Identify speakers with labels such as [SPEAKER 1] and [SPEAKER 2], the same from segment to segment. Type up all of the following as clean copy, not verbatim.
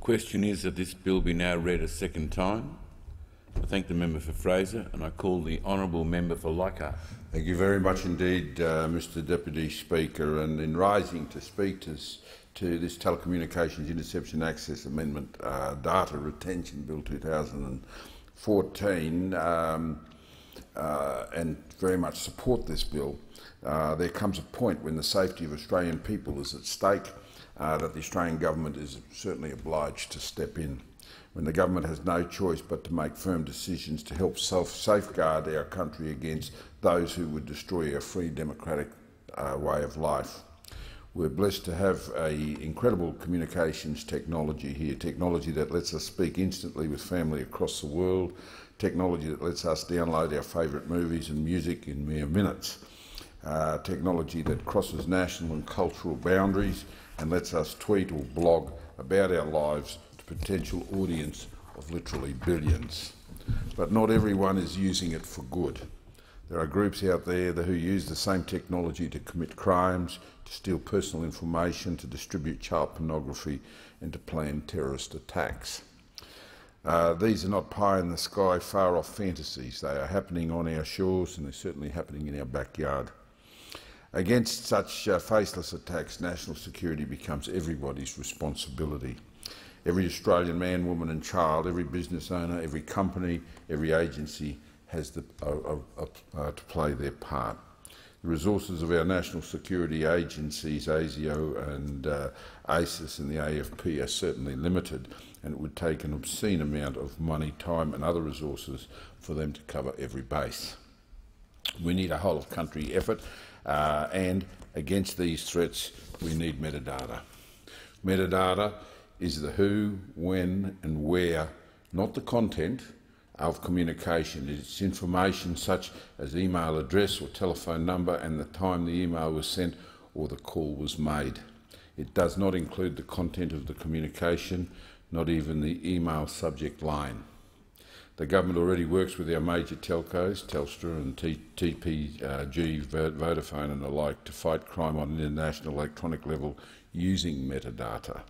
[SPEAKER 1] question is that this bill be now read a second time. I thank the member for Fraser, and I call the honourable member for Leichhardt.
[SPEAKER 2] Thank you very much indeed, Mr Deputy Speaker. And in rising to speak to this Telecommunications Interception and Access Amendment Data Retention Bill 2014, and very much support this bill, there comes a point when the safety of Australian people is at stake that the Australian government is certainly obliged to step in. When the government has no choice but to make firm decisions to help safeguard our country against those who would destroy our free democratic way of life. We're blessed to have an incredible communications technology here, technology that lets us speak instantly with family across the world, technology that lets us download our favourite movies and music in mere minutes, technology that crosses national and cultural boundaries and lets us tweet or blog about our lives to potential audience of literally billions. But not everyone is using it for good. There are groups out there who use the same technology to commit crimes, to steal personal information, to distribute child pornography and to plan terrorist attacks. These are not pie-in-the-sky, far-off fantasies. They are happening on our shores and they're certainly happening in our backyard. Against such faceless attacks, national security becomes everybody's responsibility. Every Australian man, woman and child, every business owner, every company, every agency has to play their part. The resources of our national security agencies, ASIO and ASIS and the AFP, are certainly limited, and it would take an obscene amount of money, time and other resources for them to cover every base. We need a whole-of-country effort, and against these threats we need metadata. Metadata is the who, when and where, not the content of communication. It's information such as email address or telephone number and the time the email was sent or the call was made. It does not include the content of the communication, not even the email subject line. The government already works with our major telcos, Telstra and TPG, Vodafone and the like, to fight crime on an international electronic level using metadata.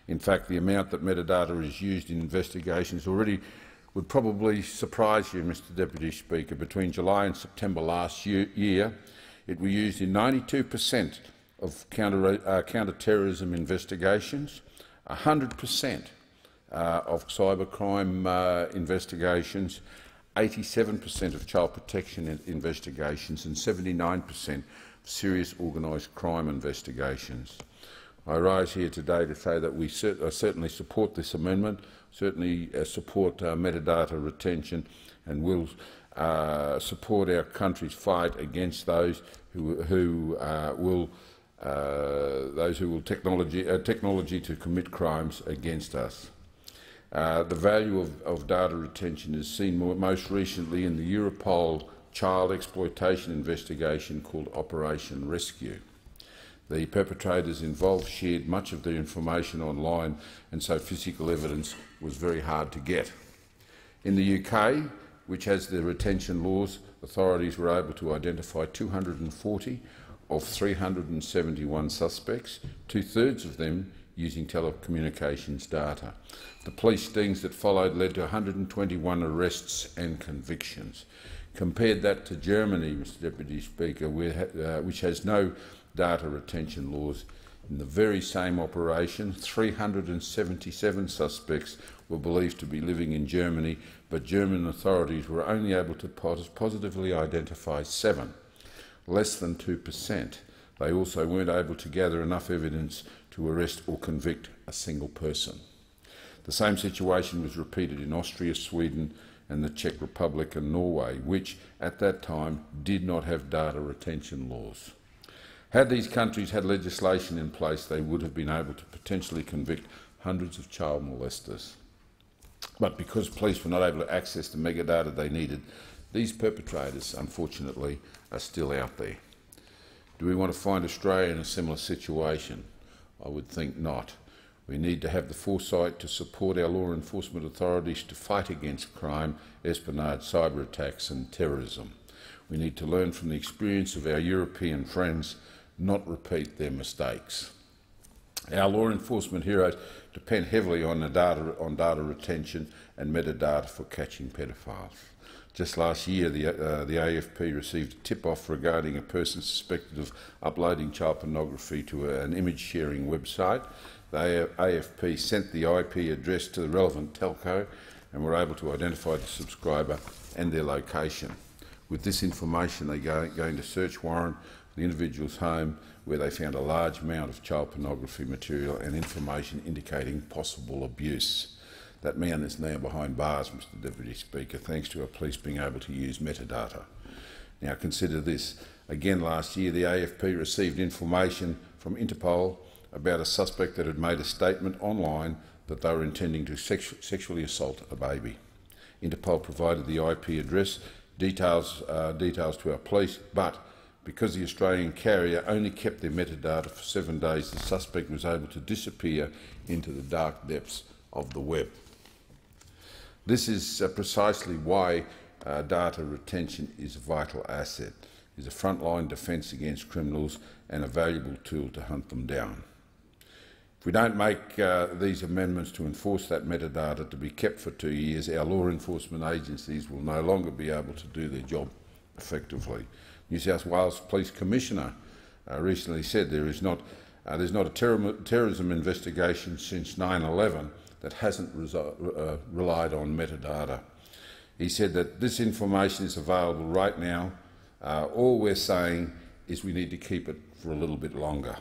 [SPEAKER 2] In fact, the amount that metadata is used in investigations already would probably surprise you, Mr Deputy Speaker. Between July and September last year, it was used in 92% of counter-terrorism investigations, 100% of cybercrime investigations, 87% of child protection investigations and 79% of serious organised crime investigations. I rise here today to say that we certainly support this amendment, certainly support metadata retention, and will support our country's fight against those who will technology to commit crimes against us. The value of data retention is seen most recently in the Europol child exploitation investigation called Operation Rescue. The perpetrators involved shared much of their information online, and so physical evidence was very hard to get. In the UK, which has the retention laws, authorities were able to identify 240 of 371 suspects, two-thirds of them using telecommunications data. The police stings that followed led to 121 arrests and convictions. Compared that to Germany, Mr Deputy Speaker, which has no data retention laws. In the very same operation, 377 suspects were believed to be living in Germany, but German authorities were only able to positively identify 7, less than 2%. They also weren't able to gather enough evidence to arrest or convict a single person. The same situation was repeated in Austria, Sweden and the Czech Republic and Norway, which at that time did not have data retention laws. Had these countries had legislation in place, they would have been able to potentially convict hundreds of child molesters. But because police were not able to access the metadata they needed, these perpetrators, unfortunately, are still out there. Do we want to find Australia in a similar situation? I would think not. We need to have the foresight to support our law enforcement authorities to fight against crime, espionage, cyber attacks and terrorism. We need to learn from the experience of our European friends, not repeat their mistakes. Our law enforcement heroes depend heavily on data retention and metadata for catching paedophiles. Just last year, the AFP received a tip-off regarding a person suspected of uploading child pornography to an image-sharing website. The AFP sent the IP address to the relevant telco and were able to identify the subscriber and their location. With this information, they are going to search warrant the individual's home, where they found a large amount of child pornography material and information indicating possible abuse. That man is now behind bars, Mr Deputy Speaker, thanks to our police being able to use metadata. Now consider this. Again last year, the AFP received information from Interpol about a suspect that had made a statement online that they were intending to sexually assault a baby. Interpol provided the IP address details to our police, but because the Australian carrier only kept their metadata for 7 days, the suspect was able to disappear into the dark depths of the web. This is precisely why data retention is a vital asset, is a frontline defence against criminals and a valuable tool to hunt them down. If we don't make these amendments to enforce that metadata to be kept for 2 years, our law enforcement agencies will no longer be able to do their job effectively. New South Wales Police Commissioner recently said there's not a terrorism investigation since 9/11 that hasn't relied on metadata. He said that this information is available right now. All we're saying is we need to keep it for a little bit longer.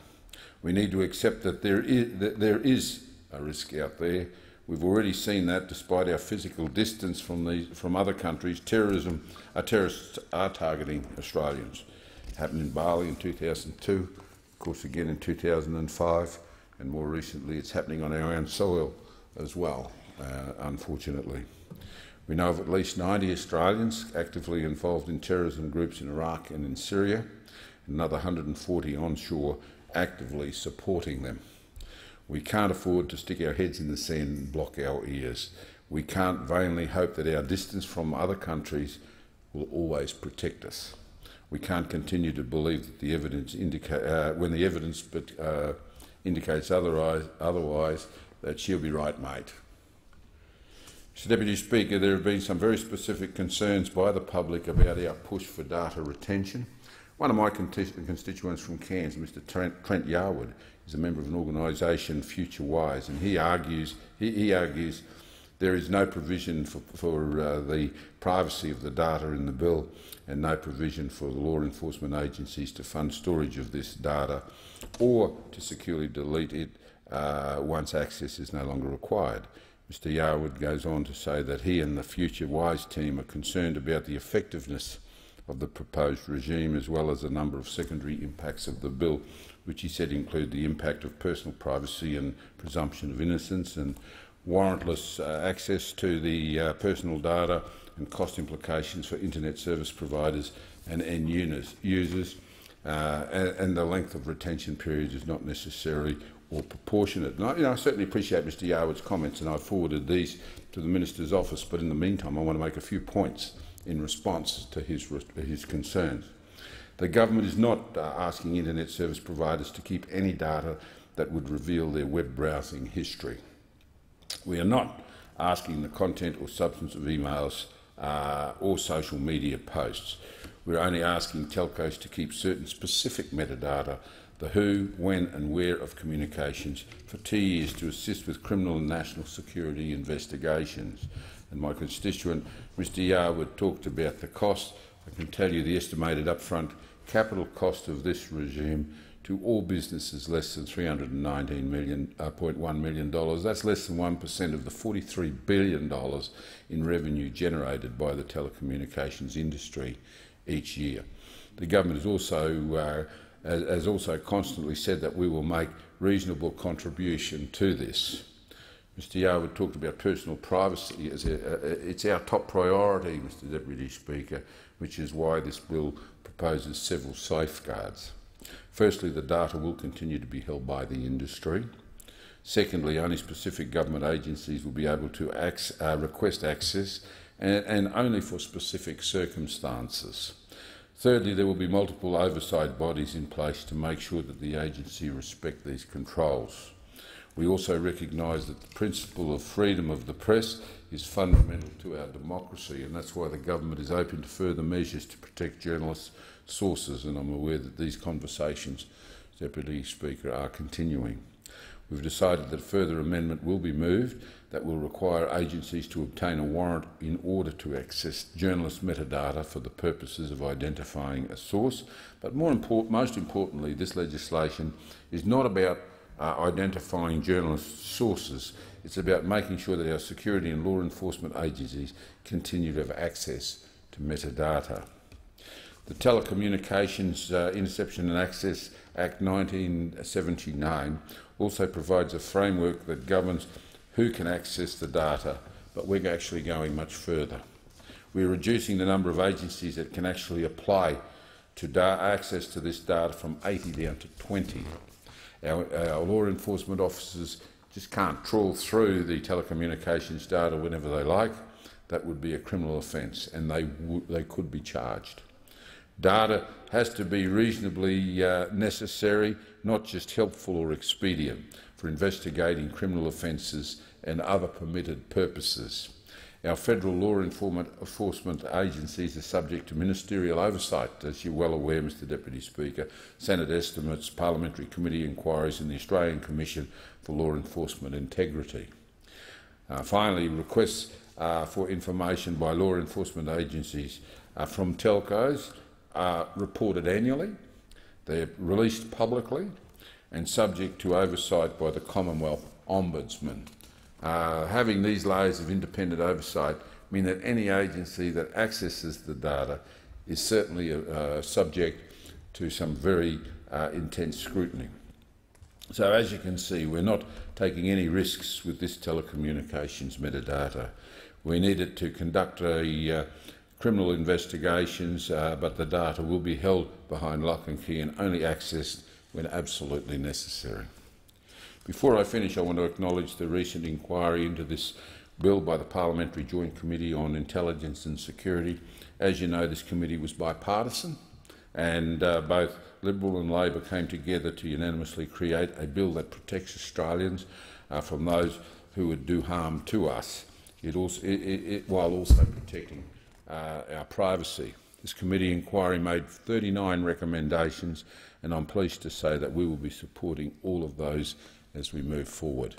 [SPEAKER 2] We need to accept that there is a risk out there. We've already seen that despite our physical distance from other countries, terrorists are targeting Australians. It happened in Bali in 2002, of course again in 2005, and more recently it's happening on our own soil as well, unfortunately. We know of at least 90 Australians actively involved in terrorism groups in Iraq and in Syria, and another 140 onshore actively supporting them. We can't afford to stick our heads in the sand and block our ears. We can't vainly hope that our distance from other countries will always protect us. We can't continue to believe that the evidence when the evidence indicates otherwise, that she'll be right, mate. Mr Deputy Speaker, there have been some very specific concerns by the public about our push for data retention. One of my constituents from Cairns, Mr Trent Yarwood, is a member of an organisation, Future Wise, and he argues there is no provision for the privacy of the data in the bill, and no provision for the law enforcement agencies to fund storage of this data or to securely delete it once access is no longer required. Mr Yarwood goes on to say that he and the Future Wise team are concerned about the effectiveness of the proposed regime, as well as a number of secondary impacts of the bill, which he said include the impact of personal privacy and presumption of innocence, and warrantless access to the personal data, and cost implications for internet service providers and end users, and the length of retention periods is not necessary or proportionate. And I certainly appreciate Mr Yarwood's comments, and I've forwarded these to the Minister's office, but in the meantime I want to make a few points in response to his concerns. The government is not asking internet service providers to keep any data that would reveal their web browsing history. We are not asking the content or substance of emails or social media posts. We're only asking telcos to keep certain specific metadata, the who, when and where of communications, for 2 years to assist with criminal and national security investigations. And my constituent, Mr Yarwood, talked about the cost. I can tell you the estimated upfront capital cost of this regime to all businesses less than $319.1 million. That's less than 1% of the $43 billion in revenue generated by the telecommunications industry each year. The government has also constantly said that we will make reasonable contribution to this. Mr Yarwood talked about personal privacy. It's our top priority, Mr Deputy Speaker, which is why this bill proposes several safeguards. Firstly, the data will continue to be held by the industry. Secondly, only specific government agencies will be able to request access, and only for specific circumstances. Thirdly, there will be multiple oversight bodies in place to make sure that the agency respect these controls. We also recognise that the principle of freedom of the press is fundamental to our democracy, and that's why the government is open to further measures to protect journalists' sources, and I'm aware that these conversations, Deputy Speaker, are continuing. We've decided that a further amendment will be moved that will require agencies to obtain a warrant in order to access journalist metadata for the purposes of identifying a source. But most importantly, this legislation is not about identifying journalist sources. It's about making sure that our security and law enforcement agencies continue to have access to metadata. The Telecommunications Interception and Access Act 1979 also provides a framework that governs who can access the data, but we're actually going much further. We're reducing the number of agencies that can actually apply to access to this data from 80 down to 20. Our law enforcement officers just can't trawl through the telecommunications data whenever they like. That would be a criminal offence, and they could be charged. Data has to be reasonably necessary, not just helpful or expedient, for investigating criminal offences and other permitted purposes. Our federal law enforcement agencies are subject to ministerial oversight, as you're well aware, Mr Deputy Speaker, Senate estimates, parliamentary committee inquiries and the Australian Commission for Law Enforcement Integrity. Finally, requests for information by law enforcement agencies from telcos are reported annually, they're released publicly and subject to oversight by the Commonwealth Ombudsman. Having these layers of independent oversight mean that any agency that accesses the data is certainly subject to some very intense scrutiny. So as you can see, we're not taking any risks with this telecommunications metadata. We need it to conduct criminal investigations, but the data will be held behind lock and key and only accessed when absolutely necessary. Before I finish, I want to acknowledge the recent inquiry into this bill by the Parliamentary Joint Committee on Intelligence and Security. As you know, this committee was bipartisan, and both Liberal and Labor came together to unanimously create a bill that protects Australians from those who would do harm to us, while also protecting our privacy. This committee inquiry made 39 recommendations, and I'm pleased to say that we will be supporting all of those as we move forward.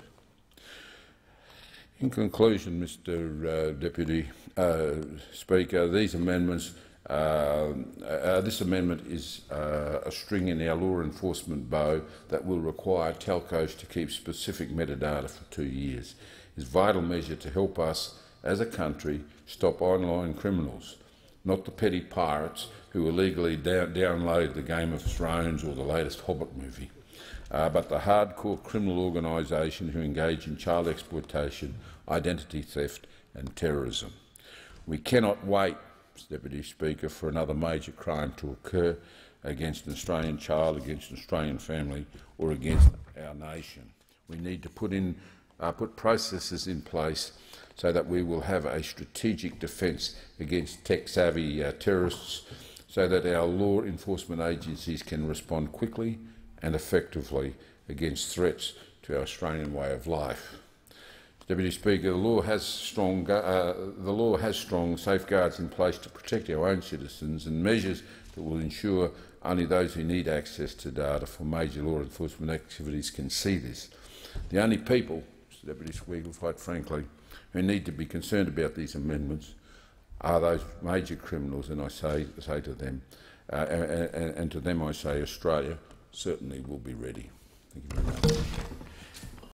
[SPEAKER 2] In conclusion, Mr Deputy Speaker, this amendment is a string in our law enforcement bow that will require telcos to keep specific metadata for 2 years. It's a vital measure to help us as a country stop online criminals, not the petty pirates who illegally download the Game of Thrones or the latest Hobbit movie, but the hardcore criminal organisation who engage in child exploitation, identity theft and terrorism. We cannot wait, Mr Deputy Speaker, for another major crime to occur against an Australian child, against an Australian family or against our nation. We need to put processes in place so that we will have a strategic defence against tech-savvy terrorists, so that our law enforcement agencies can respond quickly and effectively against threats to our Australian way of life. Deputy Speaker, the law has strong safeguards in place to protect our own citizens and measures that will ensure only those who need access to data for major law enforcement activities can see this. The only people, Mr Deputy Speaker, quite frankly, who need to be concerned about these amendments are those major criminals, and I say to them, and to them I say Australia certainly will be ready. Thank you very much.